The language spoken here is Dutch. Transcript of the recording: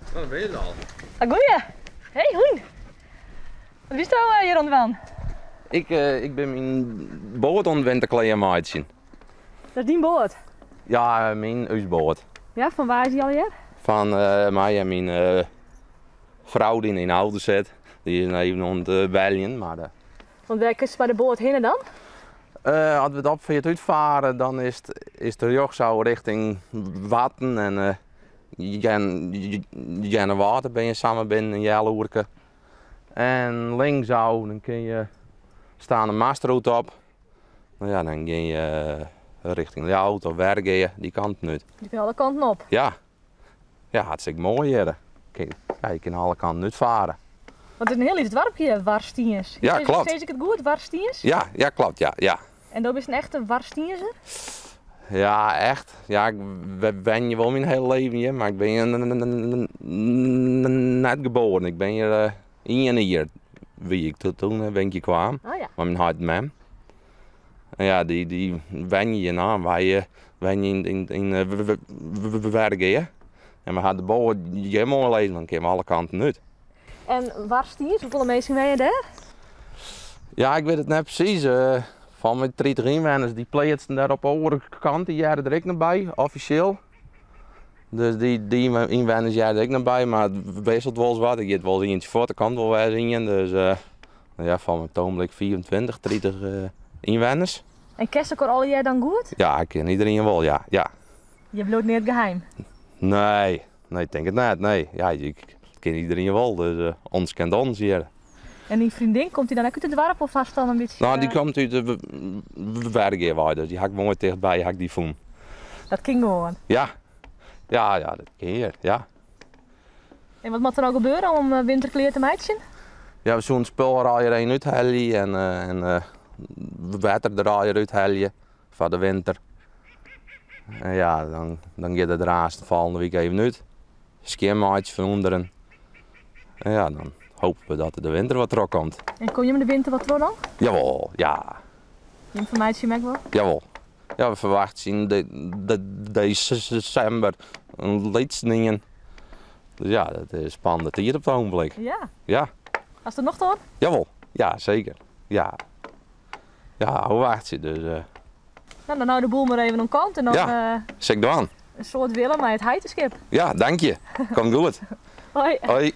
Oh, dat ben je al. Ah, goeie. Hey, Hoen. Wat is nou hier aan de waan? Ik ben mijn boot aan het winterkleden maken. Dat is die boot. Ja, mijn huisboot. Ja, van waar is die alweer? Van mij en mijn vrouw die in de auto zit. Die is even aan het bellen. Maar Want waar kun je bij de boot heen dan? als we het op via uitvaren, dan is de joch zo richting Watten en Jenne Water ben je samen binnen in Jelloerke. En links zo, dan kun je staan een mastroute op. Nou ja, dan ga je richting Ljout of Wergeën, die kant nu. Je kunt alle kanten op. Ja, ja, hartstikke mooi hier. Ja, je kan alle kanten uitvaren. Want het is een heel lief dorpje, Warstiens. Ja, klopt. Steeds ik het goed, Warstiens? Ja, klopt, ja. En dat is een echte Warstienser? Ja, echt. Ja, ik ben je wel mijn hele leven hier, maar ik ben hier net geboren. Ik ben hier 1 jaar wie ik toen ben ik kwam. Oh ja. Maar mijn hart mem. En ja, die wen je na, wij wen je in Wergeën. En we hadden de boot helemaal lezen, dan kwamen alle kanten uit. En Warstiens, hoeveel mensen ben je daar? Ja, ik weet het net precies. Van mijn 30 inwoners, die plaatsen daar op de overkant, die jaren er ook nog bij, officieel. Dus die inwoners jaren er ook nog bij, maar het wisselt wel eens wat. Ik heb wel eens eentje voor de kant wel weer zien. Dus ja, van mijn toonblik 24, 30 inwoners. En kerst al jij dan goed? Ja, ik ken iedereen wel, ja. Je bloot niet het geheim. Nee, ik denk het niet. Nee, ja, ik ken iedereen wel, dus ons kent ons hier. En die vriendin, komt die dan ook uit het dorp of vast dan een beetje? Nou, die komt uit de Wergeën, dus die had ik mooi dichtbij, had ik die voen. Dat ging gewoon. Ja, dat ken je, ja. En wat moet er nou gebeuren om winterkleer te matchen? Ja, we zo'n spul er heen uithalen en water er al uithalen voor de winter. En ja, dan gaat het raast de volgende week even uit. Skimmaatjes van onderen. En ja, dan hopen we dat de winter wat terug komt. En kom je met de winter wat terug dan? Jawel, ja. Die informatie merk wel. Jawel. Ja, we verwachten deze december een leedsningen. Dus ja, dat is spannend hier op het ogenblik. Ja. Ja. Als er nog door? Jawel, ja zeker. Ja, hoe wacht je dus? Nou, dan hou de boel maar even om kant en dan Zeg dan. een soort Willem met het heitenschip. Ja, dank je. Komt goed. Hoi. Hoi.